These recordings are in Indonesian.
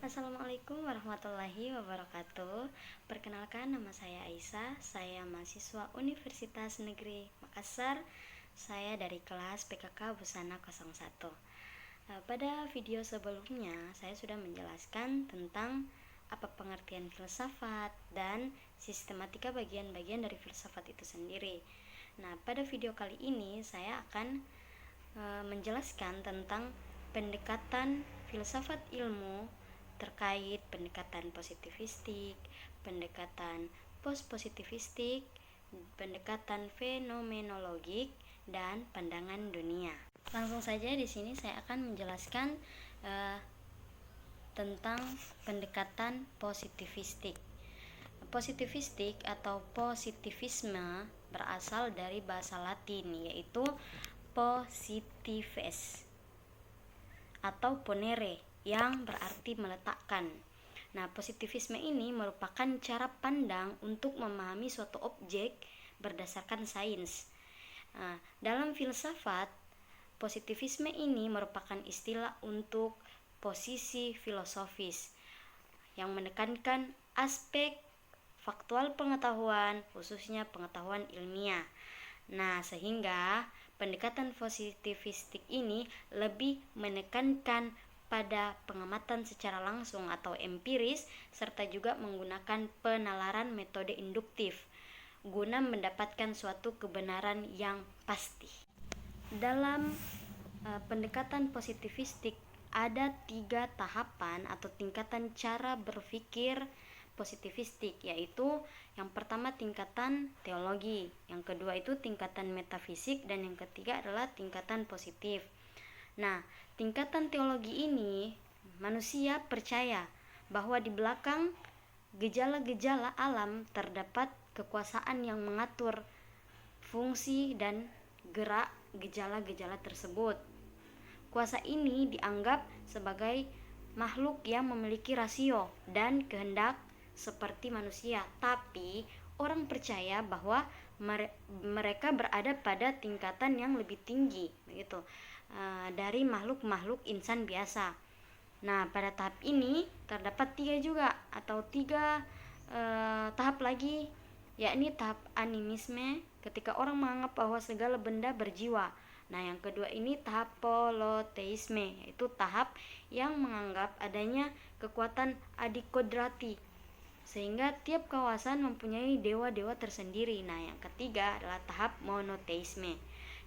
Assalamualaikum warahmatullahi wabarakatuh. Perkenalkan, nama saya Aisyah. Saya mahasiswa Universitas Negeri Makassar. Saya dari kelas PKK Busana 01. Pada video sebelumnya saya sudah menjelaskan tentang apa pengertian filsafat dan sistematika bagian-bagian dari filsafat itu sendiri. Nah, pada video kali ini saya akan menjelaskan tentang pendekatan filsafat ilmu terkait pendekatan positivistik, pendekatan post-positivistik, pendekatan fenomenologik, dan pandangan dunia. Langsung saja di sini saya akan menjelaskan tentang pendekatan positivistik. Positivistik atau positivisme berasal dari bahasa Latin, yaitu positives atau ponere, yang berarti meletakkan. Nah, positivisme ini merupakan cara pandang untuk memahami suatu objek berdasarkan sains. Dalam filsafat, positivisme ini merupakan istilah untuk posisi filosofis yang menekankan aspek faktual pengetahuan, khususnya pengetahuan ilmiah. Nah, sehingga pendekatan positivistik ini lebih menekankan pada pengamatan secara langsung atau empiris, serta juga menggunakan penalaran metode induktif guna mendapatkan suatu kebenaran yang pasti. Dalam pendekatan positivistik ada 3 tahapan atau tingkatan cara berpikir positivistik, yaitu yang pertama tingkatan teologi, yang kedua itu tingkatan metafisik, dan yang ketiga adalah tingkatan positif. Nah, tingkatan teologi ini manusia percaya bahwa di belakang gejala-gejala alam terdapat kekuasaan yang mengatur fungsi dan gerak gejala-gejala tersebut. Kuasa ini dianggap sebagai makhluk yang memiliki rasio dan kehendak seperti manusia, tapi orang percaya bahwa mereka berada pada tingkatan yang lebih tinggi, begitu, dari makhluk-makhluk insan biasa. Nah, pada tahap ini terdapat 3 tahap lagi, yakni tahap animisme, ketika orang menganggap bahwa segala benda berjiwa. Nah, yang kedua ini tahap poloteisme, yaitu tahap yang menganggap adanya kekuatan adikodrati, sehingga tiap kawasan mempunyai dewa-dewa tersendiri. Nah, yang ketiga adalah tahap monoteisme.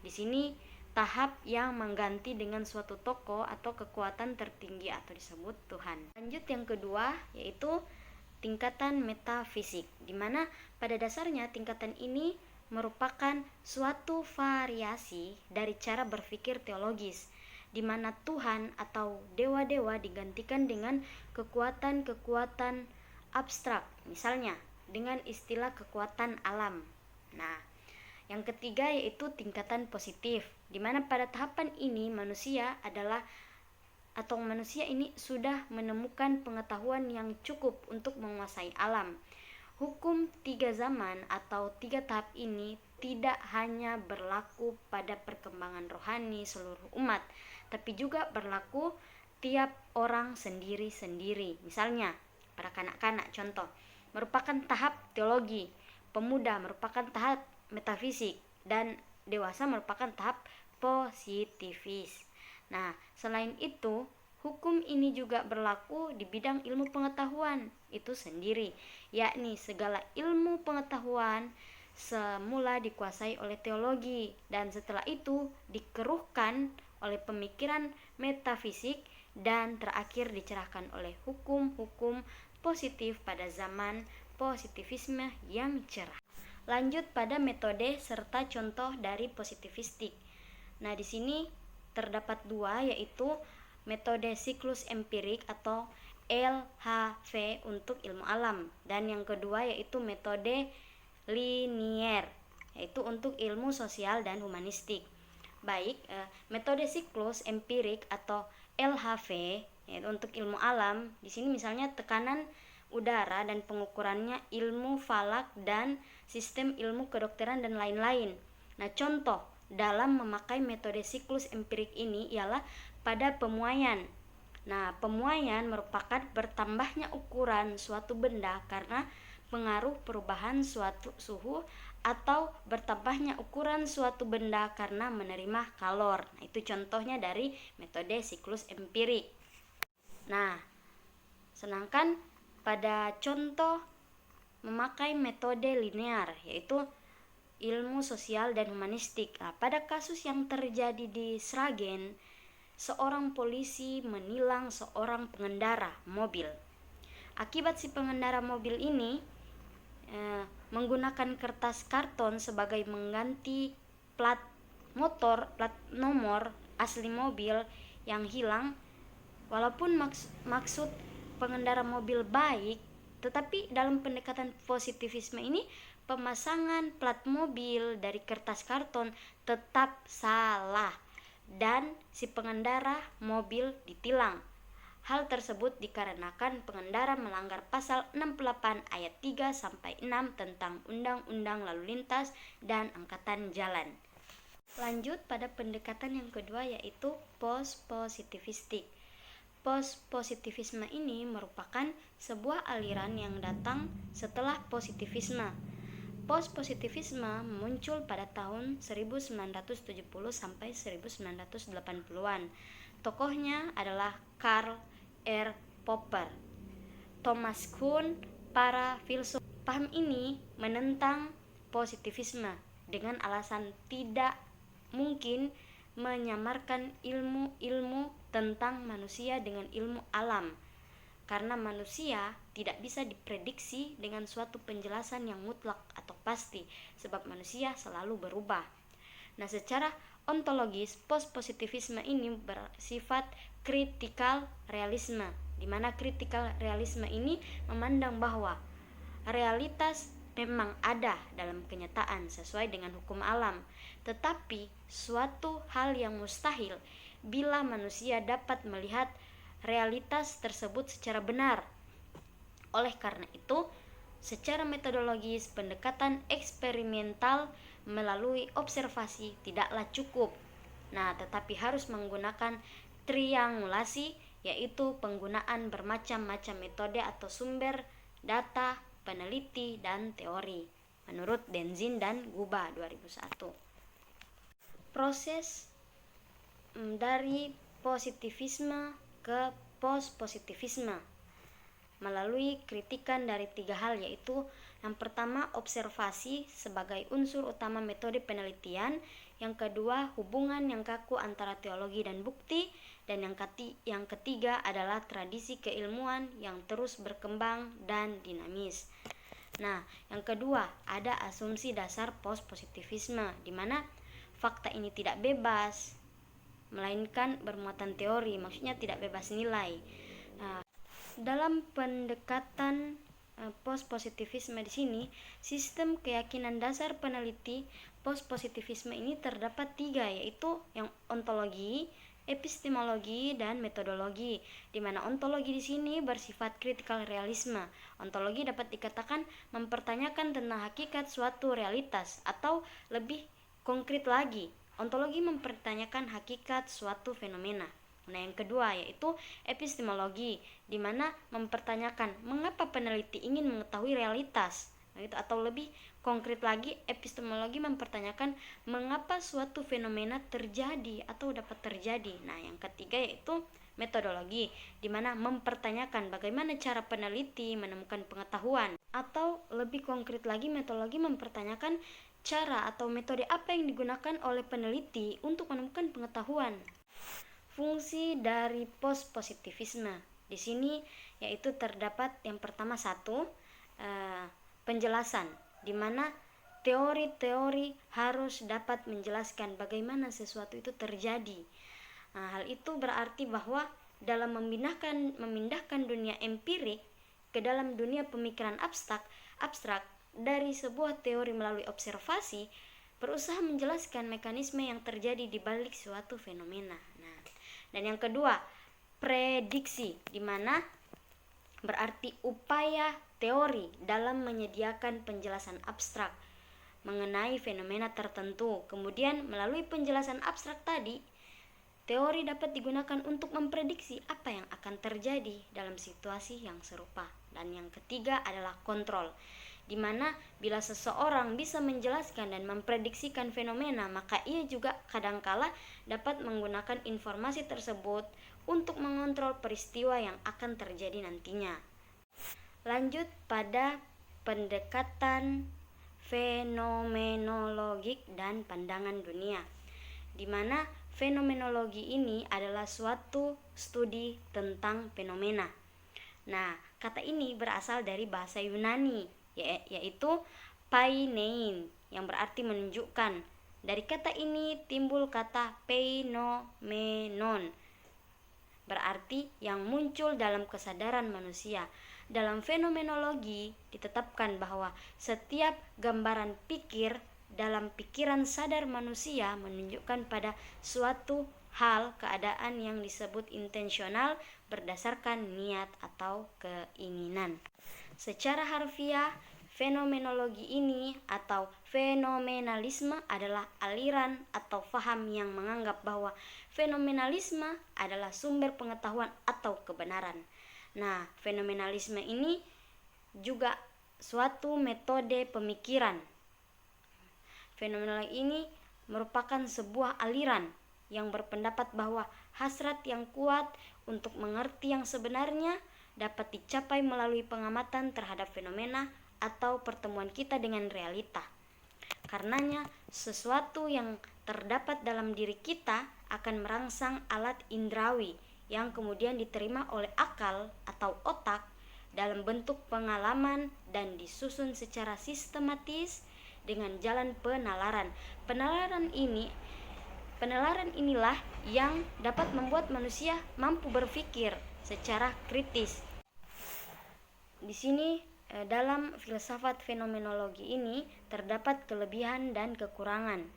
Di sini tahap yang mengganti dengan suatu tokoh atau kekuatan tertinggi atau disebut Tuhan. Lanjut yang kedua, yaitu tingkatan metafisik, di mana pada dasarnya tingkatan ini merupakan suatu variasi dari cara berpikir teologis, di mana Tuhan atau dewa-dewa digantikan dengan kekuatan-kekuatan abstrak, misalnya dengan istilah kekuatan alam. Nah, yang ketiga yaitu tingkatan positif, di mana pada tahapan ini manusia ini sudah menemukan pengetahuan yang cukup untuk menguasai alam. Hukum 3 zaman atau 3 tahap ini tidak hanya berlaku pada perkembangan rohani seluruh umat, tapi juga berlaku tiap orang sendiri-sendiri. Misalnya, para kanak-kanak contoh, merupakan tahap teologi, pemuda merupakan tahap metafisik, dan dewasa merupakan tahap positivis. Nah, selain itu, hukum ini juga berlaku di bidang ilmu pengetahuan itu sendiri, yakni segala ilmu pengetahuan semula dikuasai oleh teologi, dan setelah itu dikeruhkan oleh pemikiran metafisik, dan terakhir dicerahkan oleh hukum-hukum positif pada zaman positivisme yang cerah. Lanjut pada metode serta contoh dari positivistik. Nah, di sini terdapat 2, yaitu metode siklus empirik atau LHV untuk ilmu alam, dan yang kedua yaitu metode linier, yaitu untuk ilmu sosial dan humanistik. Baik, metode siklus empirik atau LHV yaitu untuk ilmu alam, di sini misalnya tekanan udara dan pengukurannya, ilmu falak dan sistem ilmu kedokteran dan lain-lain. Nah, contoh dalam memakai metode siklus empirik ini ialah pada pemuaian. Nah, pemuaian merupakan bertambahnya ukuran suatu benda karena pengaruh perubahan suatu suhu atau bertambahnya ukuran suatu benda karena menerima kalor. Nah, itu contohnya dari metode siklus empirik. Nah, sedangkan pada contoh memakai metode linear, yaitu ilmu sosial dan humanistik. Nah, pada kasus yang terjadi di Sragen, seorang polisi menilang seorang pengendara mobil. Akibat si pengendara mobil ini menggunakan kertas karton sebagai mengganti plat nomor asli mobil yang hilang, walaupun maksud pengendara mobil baik, tetapi dalam pendekatan positivisme ini pemasangan plat mobil dari kertas karton tetap salah dan si pengendara mobil ditilang. Hal tersebut dikarenakan pengendara melanggar pasal 68 ayat 3 sampai 6 tentang Undang-Undang Lalu Lintas dan Angkatan Jalan. Lanjut pada pendekatan yang kedua, yaitu post-positivistik. Post-positivisme ini merupakan sebuah aliran yang datang setelah positivisme. Post-positivisme muncul pada tahun 1970 sampai 1980-an. Tokohnya adalah Karl R. Popper, Thomas Kuhn, para filsuf. Paham ini menentang positivisme dengan alasan tidak mungkin menyamarkan ilmu-ilmu tentang manusia dengan ilmu alam, karena manusia tidak bisa diprediksi dengan suatu penjelasan yang mutlak atau pasti, sebab manusia selalu berubah. Nah, secara ontologis, post-positivisme ini bersifat kritikal realisme, di mana kritikal realisme ini memandang bahwa realitas memang ada dalam kenyataan sesuai dengan hukum alam, tetapi suatu hal yang mustahil bila manusia dapat melihat realitas tersebut secara benar. Oleh karena itu, secara metodologis pendekatan eksperimental melalui observasi tidaklah cukup. Nah, tetapi harus menggunakan triangulasi, yaitu penggunaan bermacam-macam metode atau sumber data, peneliti, dan teori, menurut Denzin dan Guba 2001. Proses dari positivisme ke post-positivisme melalui kritikan dari 3 hal, yaitu yang pertama observasi sebagai unsur utama metode penelitian, yang kedua hubungan yang kaku antara teologi dan bukti, dan yang ketiga adalah tradisi keilmuan yang terus berkembang dan dinamis. Nah, yang kedua ada asumsi dasar post-positivisme, di mana fakta ini tidak bebas, melainkan bermuatan teori, maksudnya tidak bebas nilai. Dalam pendekatan post-positivisme di sini, sistem keyakinan dasar peneliti post-positivisme ini terdapat 3, yaitu yang ontologi, epistemologi, dan metodologi. Di mana ontologi di sini bersifat kritikal realisme. Ontologi dapat dikatakan mempertanyakan tentang hakikat suatu realitas, atau lebih konkret lagi, ontologi mempertanyakan hakikat suatu fenomena. Nah, yang kedua yaitu epistemologi, di mana mempertanyakan mengapa peneliti ingin mengetahui realitas. Nah, itu, atau lebih konkret lagi, epistemologi mempertanyakan mengapa suatu fenomena terjadi atau dapat terjadi. Nah, yang ketiga yaitu metodologi, di mana mempertanyakan bagaimana cara peneliti menemukan pengetahuan, atau lebih konkret lagi, metodologi mempertanyakan cara atau metode apa yang digunakan oleh peneliti untuk menemukan pengetahuan. Fungsi dari post-positivisme di sini yaitu terdapat yang pertama penjelasan, di mana teori-teori harus dapat menjelaskan bagaimana sesuatu itu terjadi. Nah, hal itu berarti bahwa dalam memindahkan dunia empirik ke dalam dunia pemikiran abstrak dari sebuah teori melalui observasi, berusaha menjelaskan mekanisme yang terjadi di balik suatu fenomena. Nah, dan yang kedua, prediksi, di mana berarti upaya teori dalam menyediakan penjelasan abstrak mengenai fenomena tertentu. Kemudian melalui penjelasan abstrak tadi, Teori dapat digunakan untuk memprediksi apa yang akan terjadi dalam situasi yang serupa. Dan yang ketiga adalah kontrol, di mana bila seseorang bisa menjelaskan dan memprediksikan fenomena, maka ia juga kadangkala dapat menggunakan informasi tersebut untuk mengontrol peristiwa yang akan terjadi nantinya. Lanjut pada pendekatan fenomenologik dan pandangan dunia, di mana fenomenologi ini adalah suatu studi tentang fenomena. Nah, kata ini berasal dari bahasa Yunani, yaitu painein, yang berarti menunjukkan. Dari kata ini timbul kata phenomenon, berarti yang muncul dalam kesadaran manusia. Dalam fenomenologi ditetapkan bahwa setiap gambaran pikir dalam pikiran sadar manusia menunjukkan pada suatu hal keadaan yang disebut intensional berdasarkan niat atau keinginan. Secara harfiah, fenomenologi ini atau fenomenalisme adalah aliran atau faham yang menganggap bahwa fenomenalisme adalah sumber pengetahuan atau kebenaran. Nah, fenomenalisme ini juga suatu metode pemikiran. Fenomenologi ini merupakan sebuah aliran yang berpendapat bahwa hasrat yang kuat untuk mengerti yang sebenarnya dapat dicapai melalui pengamatan terhadap fenomena atau pertemuan kita dengan realita. Karenanya, sesuatu yang terdapat dalam diri kita akan merangsang alat indrawi yang kemudian diterima oleh akal atau otak dalam bentuk pengalaman dan disusun secara sistematis dengan jalan penalaran. Penalaran inilah yang dapat membuat manusia mampu berpikir secara kritis. Di sini dalam filsafat fenomenologi ini terdapat kelebihan dan kekurangan.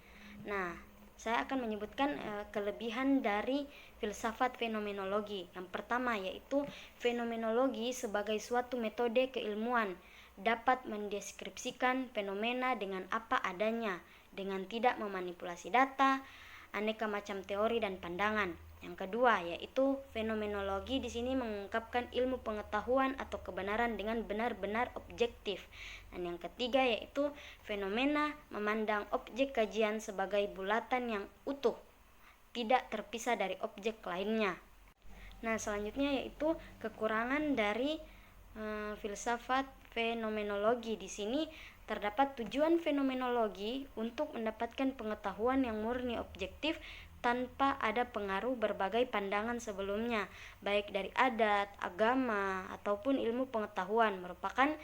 Nah, saya akan menyebutkan kelebihan dari filsafat fenomenologi. Yang pertama yaitu fenomenologi sebagai suatu metode keilmuan dapat mendeskripsikan fenomena dengan apa adanya, dengan tidak memanipulasi data, aneka macam teori dan pandangan. Yang kedua yaitu fenomenologi di sini mengungkapkan ilmu pengetahuan atau kebenaran dengan benar-benar objektif. Dan yang ketiga yaitu fenomena memandang objek kajian sebagai bulatan yang utuh, tidak terpisah dari objek lainnya. Nah, selanjutnya yaitu kekurangan dari filsafat fenomenologi. Di sini terdapat tujuan fenomenologi untuk mendapatkan pengetahuan yang murni objektif tanpa ada pengaruh berbagai pandangan sebelumnya, baik dari adat, agama, ataupun ilmu pengetahuan, merupakan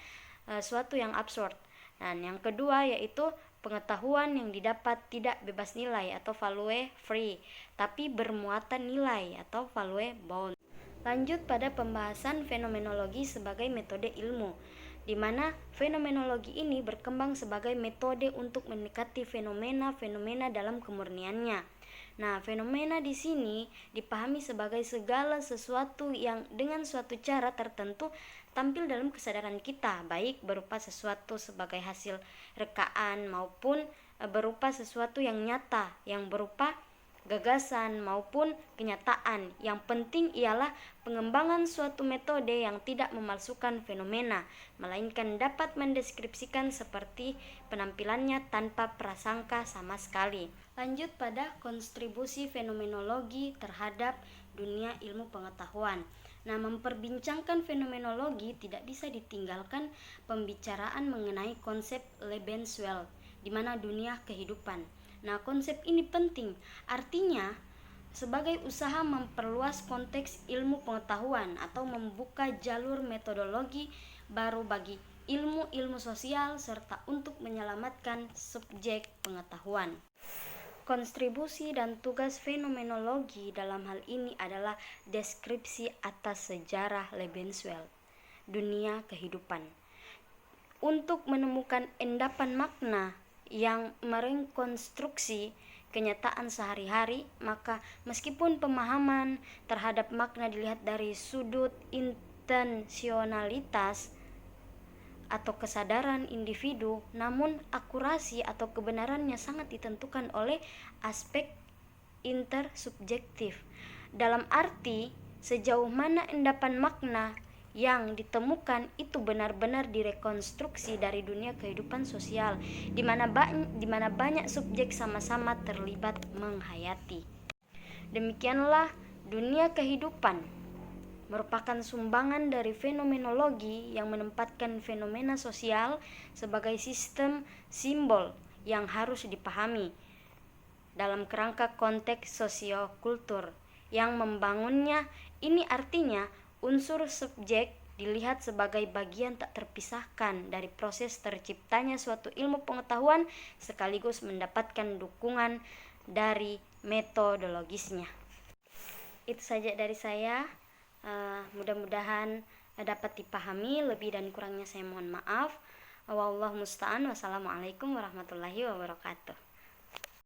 suatu yang absurd. Dan yang kedua yaitu pengetahuan yang didapat tidak bebas nilai atau value free, tapi bermuatan nilai atau value bound. Lanjut pada pembahasan fenomenologi sebagai metode ilmu, di mana fenomenologi ini berkembang sebagai metode untuk mendekati fenomena-fenomena dalam kemurniannya. Nah, fenomena di sini dipahami sebagai segala sesuatu yang dengan suatu cara tertentu tampil dalam kesadaran kita, baik berupa sesuatu sebagai hasil rekaan maupun berupa sesuatu yang nyata, yang berupa gagasan maupun kenyataan. Yang penting ialah pengembangan suatu metode yang tidak memalsukan fenomena, melainkan dapat mendeskripsikan seperti penampilannya tanpa prasangka sama sekali. Lanjut pada kontribusi fenomenologi terhadap dunia ilmu pengetahuan. Nah, memperbincangkan fenomenologi tidak bisa ditinggalkan pembicaraan mengenai konsep Lebenswelt, di mana dunia kehidupan. Nah, konsep ini penting, artinya sebagai usaha memperluas konteks ilmu pengetahuan atau membuka jalur metodologi baru bagi ilmu-ilmu sosial serta untuk menyelamatkan subjek pengetahuan. Kontribusi dan tugas fenomenologi dalam hal ini adalah deskripsi atas sejarah Lebenswelt, dunia kehidupan, untuk menemukan endapan makna yang merekonstruksi kenyataan sehari-hari. Maka meskipun pemahaman terhadap makna dilihat dari sudut intensionalitas atau kesadaran individu, namun akurasi atau kebenarannya sangat ditentukan oleh aspek intersubjektif. Dalam arti sejauh mana endapan makna yang ditemukan itu benar-benar direkonstruksi dari dunia kehidupan sosial, di mana banyak subjek sama-sama terlibat menghayati. Demikianlah dunia kehidupan merupakan sumbangan dari fenomenologi yang menempatkan fenomena sosial sebagai sistem simbol yang harus dipahami dalam kerangka konteks sosiokultur yang membangunnya. Ini artinya unsur subjek dilihat sebagai bagian tak terpisahkan dari proses terciptanya suatu ilmu pengetahuan sekaligus mendapatkan dukungan dari metodologisnya. Itu saja dari saya. Mudah-mudahan dapat dipahami. Lebih dan kurangnya saya mohon maaf. Wallahu musta'an. Wassalamualaikum warahmatullahi wabarakatuh.